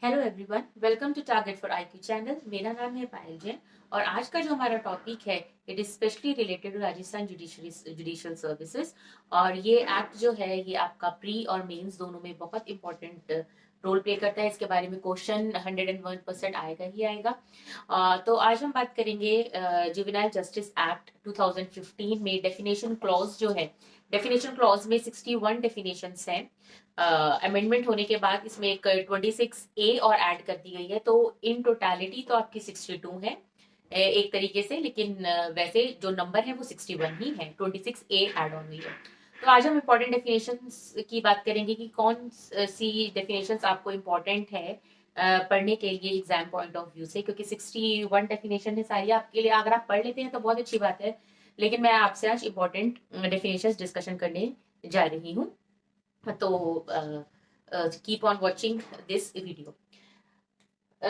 Hello everyone, welcome to target for IQ channel. मेरा नाम है पायल जैन और आज का जो हमारा टॉपिक है it is specially related to Rajasthan judicial services. और ये एक्ट जो है ये आपका प्री और मेंस दोनों में बहुत इंपॉर्टेंट रोल प्ले करता है। इसके बारे में क्वेश्चन 101% आएगा ही आएगा। तो आज हम बात करेंगे जुवेनाइल जस्टिस एक्ट 2015 में डेफिनेशन क्लॉज जो है। डेफिनेशन क्लॉज में 61 डेफिनेशंस हैं। अमेंडमेंट होने के बाद इसमें एक 26A और ऐड कर दी गई है, तो इन टोटालिटी तो आपकी 62 है एक तरीके से, लेकिन वैसे जो नंबर है वो 61 ही है। 26A ऐड ऑन हुई है। तो आज हम इम्पोर्टेंट डेफिनेशंस की बात करेंगे कि कौन सी डेफिनेशंस आपको इम्पोर्टेंट है पढ़ने के लिए एग्जाम पॉइंट ऑफ व्यू से, क्योंकि 61 डेफिनेशन है सारी आपके लिए। अगर आप पढ़ लेते हैं तो बहुत अच्छी बात है, लेकिन मैं आपसे आज इम्पोर्टेंट डेफिनेशंस डिस्कशन करने जा रही हूँ। तो keep on watching this video.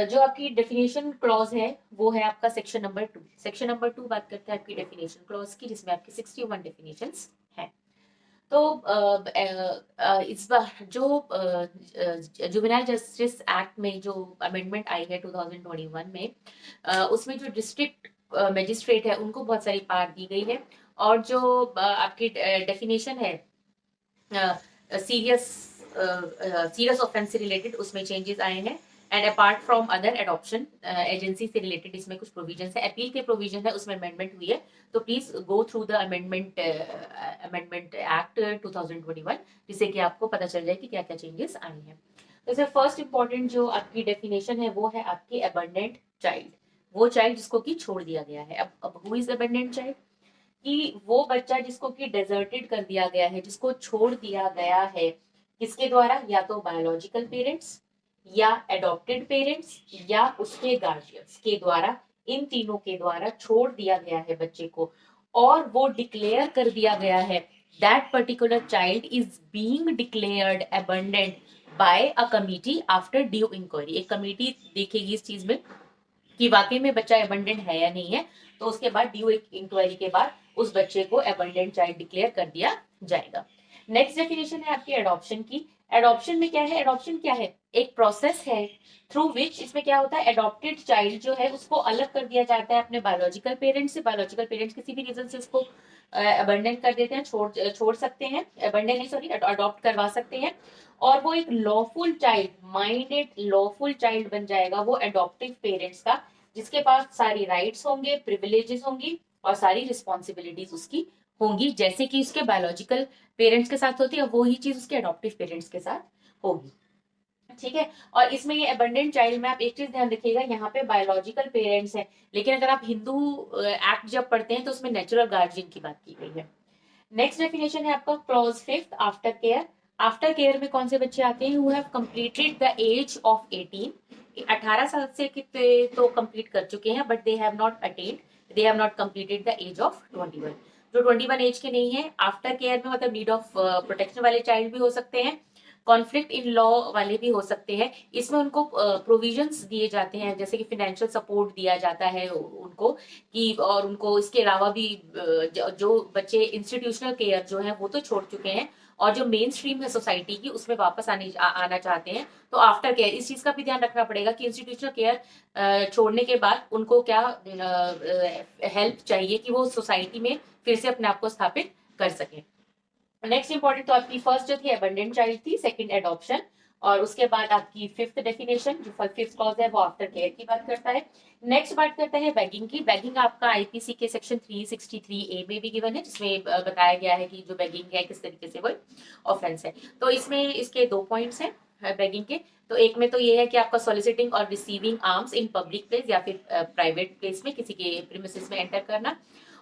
जो आपकी डेफिनेशन क्लॉज है वो है आपका सेक्शन नंबर 2। सेक्शन नंबर 2 बात करता है आपकी डेफिनेशन क्लॉज की, जिसमें आपकी 61 डेफिनेशंस हैं। तो इस बार जो जुवेनाइल जस्टिस एक्ट में जो अमेंडमेंट आई है 2021 में, उसमें जो डिस्ट्रिक्ट मजिस्ट्रेट है उनको बहुत सारी पावर दी गई है। और जो आपकी डेफिनेशन है सीरियस सीरियस ऑफेंस से रिलेटेड, उसमें चेंजेस आए हैं। And apart from other adoption agency से रिलेटेड इसमें कुछ प्रोविजन है, अपील के प्रोविजन है, उसमें अमेंडमेंट हुई है। तो please go through the amendment act 2021, जिससे कि आपको पता चल जाए कि क्या क्या चेंजेस आए हैं। तो इसमें फर्स्ट इंपॉर्टेंट जो आपकी डेफिनेशन है वो है आपकी अबंडेंट चाइल्ड। वो चाइल्ड जिसको कि छोड़ दिया गया है। अब हु इज अबंडेंट चाइल्ड? कि वो बच्चा जिसको कि डेजर्टेड कर दिया गया है, जिसको छोड़ दिया गया है, किसके द्वारा? या तो बायोलॉजिकल पेरेंट्स, या एडॉप्टेड पेरेंट्स, या उसके गार्जियंस के द्वारा। इन तीनों के द्वारा छोड़ दिया गया है बच्चे को, और वो डिक्लेयर कर दिया गया है that particular child is being declared abandoned by a committee after due inquiry. एक कमिटी देखेगी इस चीज में कि वाकई में बच्चा एबंडेंट है या नहीं है, तो उसके बाद ड्यू इंक्वायरी के बाद उस बच्चे को एबंडेंट चाइल्ड डिक्लेयर कर दिया जाएगा। नेक्स्ट डेफिनेशन है आपकी एडॉप्शन की। एडॉप्शन में क्या है? एडॉप्शन क्या है? एक प्रोसेस है थ्रू विच, इसमें क्या होता है, एडॉप्टेड चाइल्ड जो है उसको अलग कर दिया जाता है अपने बायोलॉजिकल पेरेंट्स से। बायोलॉजिकल पेरेंट्स किसी भी रीजन से उसको अबंडेंट कर देते हैं, छोड़ सकते हैं, अबंडेंट नहीं सॉरी अडॉप्ट करवा सकते हैं, और वो एक lawful child, minded lawful child बन जाएगा वो एडॉप्टिव पेरेंट्स का, जिसके पास सारी राइट्स होंगे, प्रिविलेजेस होंगी और सारी रिस्पॉन्सिबिलिटीज उसकी होंगी, जैसे कि उसके बायोलॉजिकल पेरेंट्स के साथ होती है, वो ही चीज उसके अडॉप्टिव पेरेंट्स के साथ होगी। ठीक है। और इसमें ये अबंडेंट चाइल्ड में आप एक चीज ध्यान रखिएगा, यहाँ पे बायोलॉजिकल पेरेंट्स हैं, लेकिन अगर आप हिंदू एक्ट जब पढ़ते हैं तो उसमें नेचुरल गार्जियन की बात की गई है। नेक्स्ट डेफिनेशन है आपका clause 5 after care. After care में कौन से बच्चे आते हैं? Who have completed the age of 18। 18 साल से कितने तो कंप्लीट कर चुके हैं, but they have not attained, they have not completed the age of 21। जो 21 एज के नहीं है, आफ्टर केयर में मतलब नीड ऑफ प्रोटेक्शन वाले चाइल्ड भी हो सकते हैं, कॉन्फ्लिक्ट इन लॉ वाले भी हो सकते हैं। इसमें उनको प्रोविजंस दिए जाते हैं, जैसे कि फाइनेंशियल सपोर्ट दिया जाता है उनको, कि और उनको इसके अलावा भी जो बच्चे इंस्टीट्यूशनल केयर जो है वो तो छोड़ चुके हैं, और जो मेन स्ट्रीम है सोसाइटी की उसमें वापस आना चाहते हैं, तो आफ्टर केयर इस चीज का भी ध्यान रखना पड़ेगा कि इंस्टीट्यूशनल केयर छोड़ने के बाद उनको क्या हेल्प चाहिए कि वो सोसाइटी में फिर से अपने आप को स्थापित कर सके। नेक्स्ट इंपॉर्टेंट तो आपकी फर्स्ट जो थी एबंडेंट चाइल्ड थी, सेकंड एडॉप्शन, और उसके बाद आपकी फिफ्थ डेफिनेशन जो फिफ्थ क्लॉज है वो आफ्टर केयर की बात करता है। नेक्स्ट बात करता है बैगिंग की। बैगिंग आपका आईपीसी के सेक्शन 363A में भी गिवन है, जिसमें बताया गया है कि जो बैगिंग है किस तरीके से वो ऑफेंस है। तो इसमें इसके 2 पॉइंट्स हैं बैगिंग के। तो एक में तो ये है कि आपका सॉलिसिटिंग और receiving arms in public place या फिर प्राइवेट प्लेस में किसी के प्रीमिसेस में एंटर करना,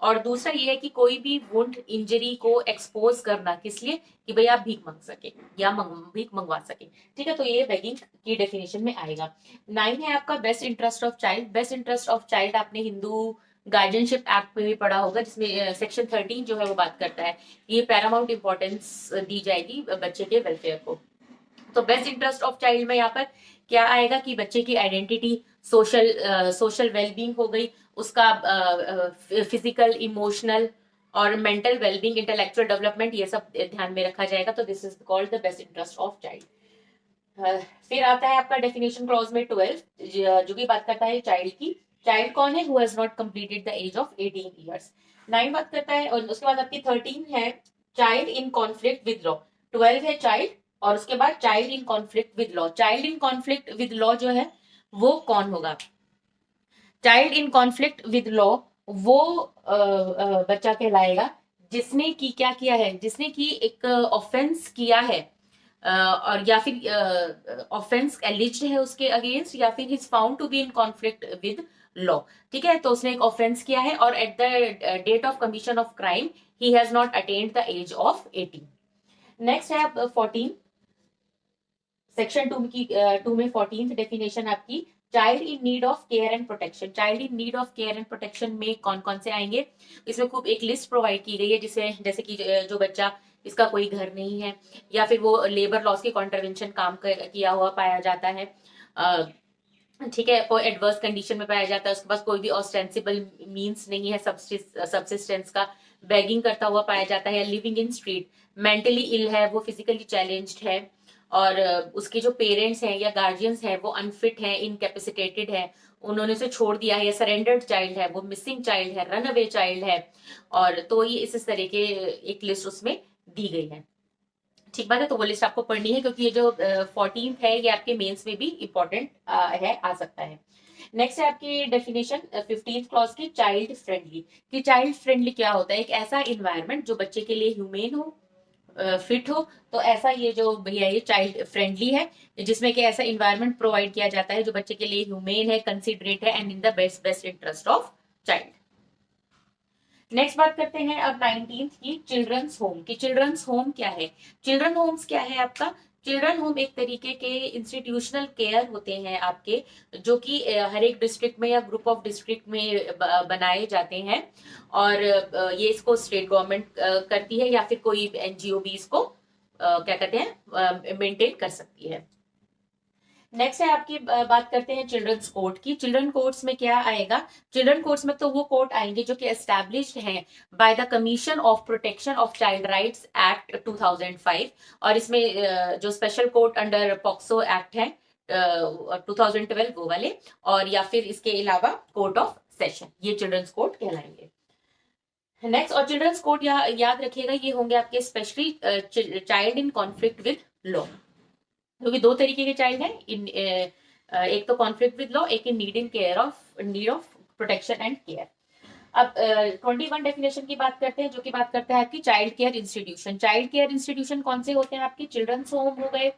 और दूसरा ये है कि कोई भी वुंड इंजरी को एक्सपोज करना, किस लिए? कि भाई आप भीख मांग सके या भीख मंगवा सके। ठीक है, तो ये बेगिंग की डेफिनेशन में आएगा। 9 है आपका best interest of child. Best interest of child आपने हिंदू गार्जियनशिप एक्ट में भी पढ़ा होगा, जिसमें सेक्शन 13 जो है वो बात करता है, ये पैरामाउंट इंपॉर्टेंस दी जाएगी बच्चे के वेलफेयर को। तो बेस्ट इंटरेस्ट ऑफ चाइल्ड में यहाँ पर क्या आएगा कि बच्चे की आइडेंटिटी, सोशल वेलबींग हो गई, उसका फिजिकल, इमोशनल और मेंटल वेलबींग, इंटेलेक्चुअल डेवलपमेंट, ये सब ध्यान में रखा जाएगा। तो this is called the best interest of child. फिर आता है आपका डेफिनेशन क्लॉज में 12, जो कि बात करता है चाइल्ड की। चाइल्ड कौन है? Who has not completed the age of 18 years. 9 बात करता है, और उसके बाद आपकी 13 है child in conflict with law. 12 है चाइल्ड, और उसके बाद child in conflict with law. Child in conflict with law जो है वो कौन होगा? Child in conflict with law वो बच्चा कहलाएगा जिसने की क्या किया है, जिसने की एक ऑफेंस किया है, और या फिर ऑफेंस एलिज्ड है उसके अगेंस्ट, या फिर is found to be in conflict with law. ठीक है, तो उसने एक ऑफेंस किया है और at the date of commission of crime he has not attained the age of 18। Next है आप 14, सेक्शन 2 की 2 में 14th डेफिनेशन आपकी child in need of care and protection. Child in need of care and protection में कौन कौन से आएंगे? इसमें खूब एक लिस्ट प्रोवाइड की गई है, जिसे जैसे कि जो बच्चा इसका कोई घर नहीं है, या फिर वो लेबर लॉस के कॉन्ट्रवेंशन काम किया हुआ पाया जाता है, ठीक है, कोई एडवर्स कंडीशन में पाया जाता है, उसके पास कोई भी ऑस्टेंसिबल मींस नहीं है सब्सिस्टेंस का, बेगिंग करता हुआ पाया जाता है, living in street, mentally ill है, वो फिजिकली चैलेंज्ड है, और उसके जो पेरेंट्स हैं या गार्जियंस हैं वो अनफिट हैं, इनकेपेसिटेटेड है, उन्होंने उसे छोड़ दिया है, या सरेंडर्ड चाइल्ड है, वो मिसिंग चाइल्ड है, रन अवे चाइल्ड है, और तो ये इस तरह के एक लिस्ट उसमें दी गई है। ठीक बात है, तो वो लिस्ट आपको पढ़नी है, क्योंकि ये जो 14th है ये आपके मेंस में भी इंपॉर्टेंट है, आ सकता है। नेक्स्ट है आपकी डेफिनेशन 15th क्लॉज की चाइल्ड फ्रेंडली। कि चाइल्ड फ्रेंडली क्या होता है? एक ऐसा इन्वायरमेंट जो बच्चे के लिए ह्यूमेन हो, फिट हो, तो ऐसा ये जो भैया ये चाइल्ड फ्रेंडली है, जिसमें कि ऐसा इन्वायरमेंट प्रोवाइड किया जाता है जो बच्चे के लिए ह्यूमेन है, कंसिडरेट है, and in the best interest of child. Next बात करते हैं अब 19th की चिल्ड्रंस होम की। चिल्ड्रंस होम क्या है? चिल्ड्रन होम्स क्या है आपका? चिल्ड्रन होम एक तरीके के इंस्टीट्यूशनल केयर होते हैं आपके, जो कि हर एक डिस्ट्रिक्ट में या ग्रुप ऑफ डिस्ट्रिक्ट में बनाए जाते हैं, और ये इसको स्टेट गवर्नमेंट करती है, या फिर कोई एनजीओ भी इसको क्या कहते हैं मेंटेन कर सकती है। नेक्स्ट है आपकी बात करते हैं चिल्ड्रंस कोर्ट की। चिल्ड्रन कोर्ट्स में क्या आएगा? चिल्ड्रन कोर्ट्स में तो वो कोर्ट आएंगे जो कि एस्टैब्लिश्ड हैं by the commission of protection of child rights act 2005, और इसमें जो special court under POCSO act है 2012 वो वाले, और या फिर इसके अलावा कोर्ट ऑफ सेशन, ये चिल्ड्रंस कोर्ट कहलाएंगे। नेक्स्ट, और चिल्ड्रंस कोर्ट याद रखिएगा ये होंगे आपके specially child in conflict with law, क्योंकि दो तरीके के चाइल्ड हैं, एक तो कॉन्फ्लिक्ट विद लॉ, एक in need of protection and care. अब 21 डेफिनेशन की बात करते हैं, जो कि बात करता है आपकी child care institution. Child care institution कौन से होते हैं आपकी? चिल्ड्रंस होम हो गए,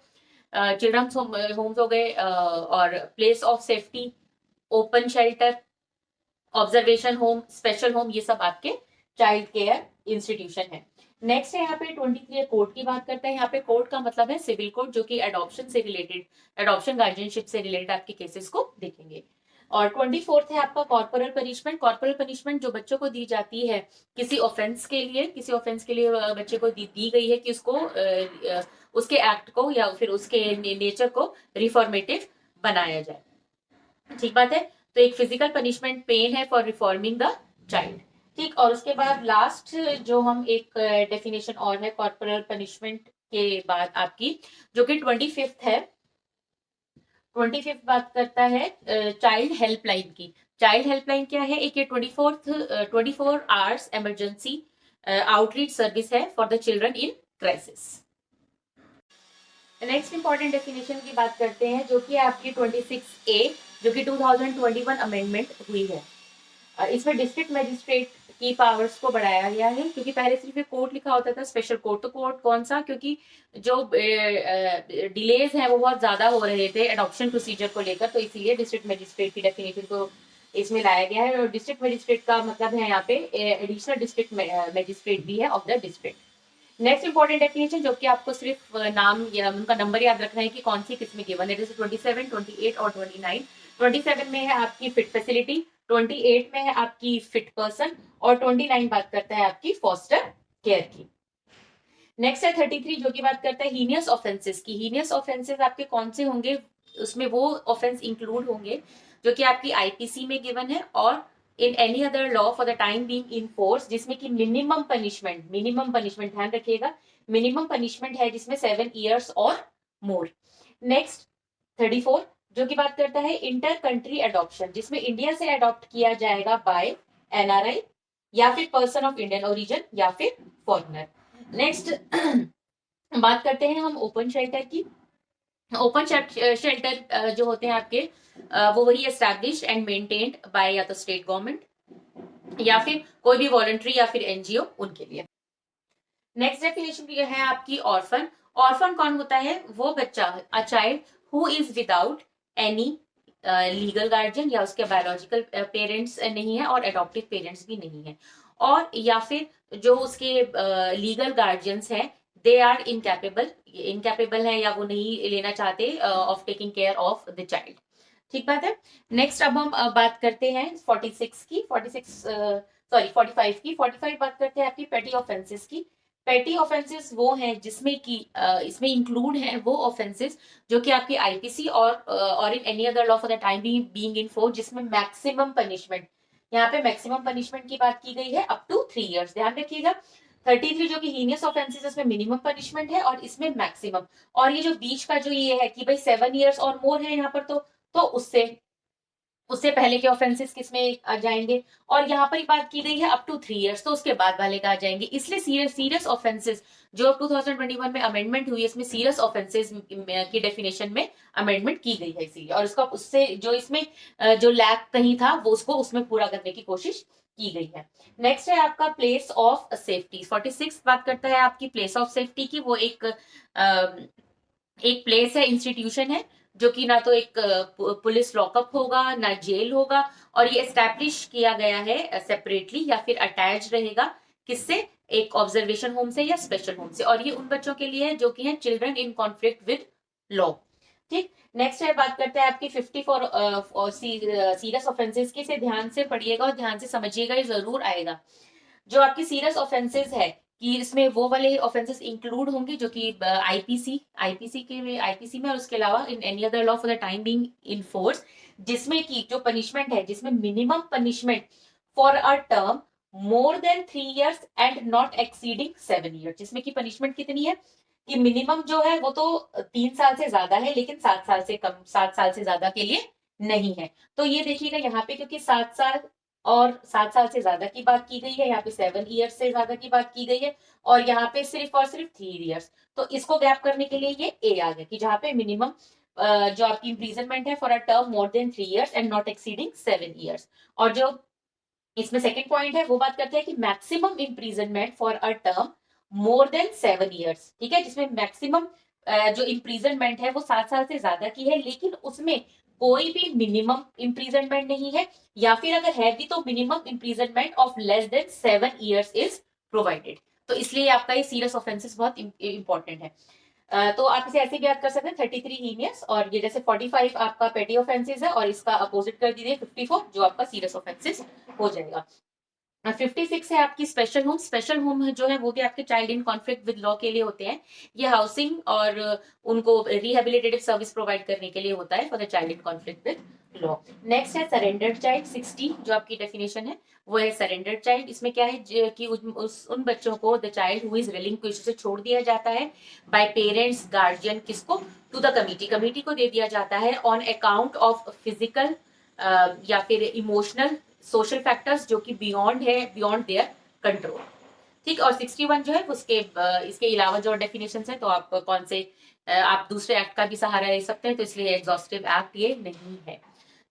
चिल्ड्रंस होम्स हो गए, और place of safety, open shelter, observation home, special home, ये सब आपके चाइल्ड केयर इंस्टीट्यूशन है। नेक्स्ट है यहाँ पे 23 कोर्ट की बात करते हैं। यहाँ पे कोर्ट का मतलब है सिविल कोर्ट, जो कि एडॉप्शन से रिलेटेड, एडॉप्शन गार्जियनशिप से रिलेटेड आपके केसेस को देखेंगे। और 24th है आपका कॉर्पोरल पनिशमेंट। कॉर्पोरल पनिशमेंट जो बच्चों को दी जाती है किसी ऑफेंस के लिए, बच्चे को दी गई है कि उसको उसके एक्ट को या फिर उसके नेचर को रिफॉर्मेटिव बनाया जाए। ठीक बात है, तो एक फिजिकल पनिशमेंट पेन है फॉर रिफॉर्मिंग द चाइल्ड। ठीक, और उसके बाद लास्ट जो हम एक डेफिनेशन और है कॉर्पोरल पनिशमेंट के बाद आपकी, जो कि 25th है। 25th बात करता है चाइल्ड हेल्पलाइन की। चाइल्ड हेल्पलाइन क्या है? एक ये 24 आवर्स इमरजेंसी आउटरीच सर्विस है for the children in crisis. Next important definition की बात करते हैं, जो कि आपकी 26A, जो कि 2021 अमेंडमेंट हुई है। इसमें डिस्ट्रिक्ट मजिस्ट्रेट की पावर्स को बढ़ाया गया है, क्योंकि पहले सिर्फ एक कोर्ट लिखा होता था, स्पेशल कोर्ट। तो कोर्ट कौन सा? क्योंकि जो डिलेज हैं वो बहुत ज्यादा हो रहे थे एडॉप्शन प्रोसीजर को लेकर, तो इसीलिए डिस्ट्रिक्ट मजिस्ट्रेट की डेफिनेशन को इसमें लाया गया है। और डिस्ट्रिक्ट मजिस्ट्रेट का मतलब है यहाँ पे एडिशनल डिस्ट्रिक्ट मजिस्ट्रेट भी है of the district. Next important definition, जो कि आपको सिर्फ नाम या उनका नंबर याद रखना है कि कौन सी किस में गिवन है, जैसे 27, 28 और 29। 27 में है आपकी फिट फैसिलिटी, 28 में है आपकी फिट पर्सन, और 29 बात करता है आपकी फॉस्टर केयर की। नेक्स्ट है 33, जो की बात करता है हीनियस ऑफेंसेस की। हीनियस ऑफेंसेस आपके कौन से होंगे? उसमें वो ऑफेंस इंक्लूड होंगे जो कि आपकी आईपीसी में गिवन है, और in any other law for the time being in force, जिसमें कि मिनिमम पनिशमेंट ध्यान रखिएगा, मिनिमम पनिशमेंट है जिसमें 7 years और मोर। नेक्स्ट 34 जो की बात करता है इंटर कंट्री अडॉप्शन, जिसमें इंडिया से अडॉप्ट किया जाएगा बाय एनआरआई या फिर पर्सन ऑफ इंडियन ओरिजिन या फिर फॉरेनर। नेक्स्ट बात करते हैं हम ओपन शेल्टर की। ओपन शेल्टर जो होते हैं आपके वो वही एस्टैब्लिश एंड मेंटेन्ड बाय या तो स्टेट गवर्नमेंट या फिर कोई भी वॉलंटरी या फिर एनजीओ उनके लिए। नेक्स्ट डेफिनेशन है आपकी ऑर्फन। ऑर्फन कौन होता है? वो बच्चा, a child who is without any legal guardian, या उसके बायोलॉजिकल पेरेंट्स नहीं है और एडॉप्टिव पेरेंट्स भी नहीं है, और या फिर जो उसके लीगल गार्जियंस हैं दे आर इनकैपेबल है या वो नहीं लेना चाहते of taking care of the child. ठीक बात है। नेक्स्ट अब हम बात करते हैं 46 की, 45 की। 45 बात करते हैं आपकी पेटी ऑफेंसेस की। पेटी ऑफेंसेस वो हैं जिसमें कि इसमें इंक्लूड है वो ऑफेंसेस जो कि आपकी आईपीसी और in any other law for the time being in force, जिसमें मैक्सिमम पनिशमेंट, यहाँ पे मैक्सिमम पनिशमेंट की बात की गई है अप टू 3 इयर्स। ध्यान रखिएगा 33 जो कि हीनियस ऑफेंसेस, इसमें मिनिमम पनिशमेंट है और इसमें मैक्सिमम, और ये जो बीच का जो ये है कि भाई 7 इयर्स और मोर है यहाँ पर, तो उससे पहले के ऑफेंसेस किसमें आ जाएंगे, और यहाँ पर ही बात की गई है अप टू 3 इयर्स, तो उसके बाद वाले का आ जाएंगे। इसलिए सीरियस ऑफेंसेस जो 2021 में अमेंडमेंट हुई है, इसमें सीरियस ऑफेंसेस की डेफिनेशन में अमेंडमेंट की गई है इसीलिए, और उसका उससे जो इसमें जो लैक कहीं था वो उसको उसमें पूरा करने की कोशिश की गई है। नेक्स्ट है आपका प्लेस ऑफ सेफ्टी। 46 बात करता है आपकी प्लेस ऑफ सेफ्टी की। वो एक प्लेस है, इंस्टीट्यूशन है जो कि ना तो एक पुलिस लॉकअप होगा ना जेल होगा, और ये एस्टैब्लिश किया गया है सेपरेटली या फिर अटैच रहेगा किससे? एक ऑब्जर्वेशन होम से या स्पेशल होम से, और ये उन बच्चों के लिए है जो कि हैं children in conflict with law. ठीक। नेक्स्ट है बात करते हैं आपकी 54 सीरियस ऑफेंसेस की। से ध्यान से पढ़िएगा और ध्यान से समझिएगा, ये जरूर आएगा। जो आपकी सीरियस ऑफेंसेस है कि इसमें वो वाले ऑफेंसेस इंक्लूड होंगे जो कि आईपीसी में और उसके अलावा in any other law for the time being in force, जिसमें की जो पनिशमेंट है, जिसमें minimum punishment for a term more than 3 years and not exceeding 7 years, जिसमें की पनिशमेंट कितनी है कि मिनिमम जो है वो तो 3 साल से ज्यादा है लेकिन 7 साल से कम, 7 साल से ज्यादा के लिए नहीं है। तो ये देखिएगा यहाँ पे क्योंकि 7 साल और 7 साल से ज्यादा की बात की गई है, यहाँ पे 7 ईयर्स से ज्यादा की बात की गई है, और यहाँ पे सिर्फ और सिर्फ 3 इयर्स, तो इसको गैप करने के लिए ये ए आ गया कि जहाँ पे मिनिमम जो आपकी इम्प्रीजनमेंट है for a term more than 3 years and not exceeding 7 years. और जो इसमें सेकंड पॉइंट है वो बात करते हैं कि maximum imprisonment for a term more than 7 years. ठीक है, जिसमें मैक्सिमम जो इम्प्रीजनमेंट है वो 7 साल से ज्यादा की है, लेकिन उसमें कोई भी मिनिमम इम्प्रीजनमेंट नहीं है, या फिर अगर है भी तो minimum imprisonment of less than 7 years is provided. तो इसलिए आपका ये सीरियस ऑफेंसेस बहुत इंपॉर्टेंट है। तो आप इसे ऐसे भी याद कर सकते हैं 33 हीनियस, और ये जैसे 45 आपका पेटी ऑफेंसेस है और इसका अपोजिट कर दीजिए 54 जो आपका सीरियस ऑफेंसेस हो जाएगा। 56 है आपकी स्पेशल होम। स्पेशल होम जो है वो भी आपके child in conflict with law के लिए होते हैं। ये हाउसिंग और उनको रिहेबिलिटेटिव सर्विस प्रोवाइड करने के लिए होता है for the child in conflict with law. Next है सरेंडर्ड चाइल्ड। 60 जो आपकी डेफिनेशन है वो है सरेंडर्ड चाइल्ड। इसमें क्या है कि उन बच्चों को द चाइल्ड हु इज रिलिंक्विश्ड से छोड़ दिया जाता है बाय पेरेंट्स गार्जियन, किसको? टू द कमिटी को दे दिया जाता है ऑन अकाउंट ऑफ फिजिकल या फिर इमोशनल सोशल फैक्टर्स जो कि बियॉन्ड देयर कंट्रोल। ठीक। और 61 जो है उसके इसके अलावा जो डेफिनेशन है तो आप कौन से आप दूसरे एक्ट का भी सहारा ले सकते हैं, तो इसलिए एग्जॉस्टिव एक्ट ये नहीं है।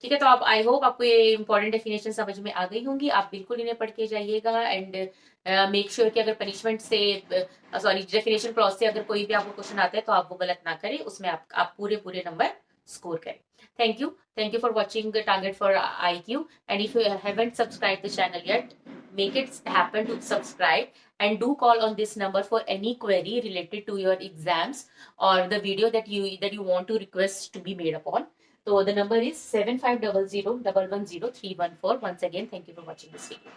ठीक है, तो आप आई होप आपको ये इंपॉर्टेंट डेफिनेशन समझ में आ गई होंगी। आप बिल्कुल इन्हें पढ़ के जाइएगा एंड मेक श्योर कि अगर पनिशमेंट से डेफिनेशन क्लॉज से अगर कोई भी आपको क्वेश्चन आता है तो आप वो गलत ना करें, उसमें आप पूरे नंबर score करें। Thank you for watching the Target for IQ, and if you haven't subscribed the channel yet, make it happen to subscribe and do call on this number for any query related to your exams or the video that you want to request to be made upon. So the number is 7500 110 314. Once again, thank you for watching this video.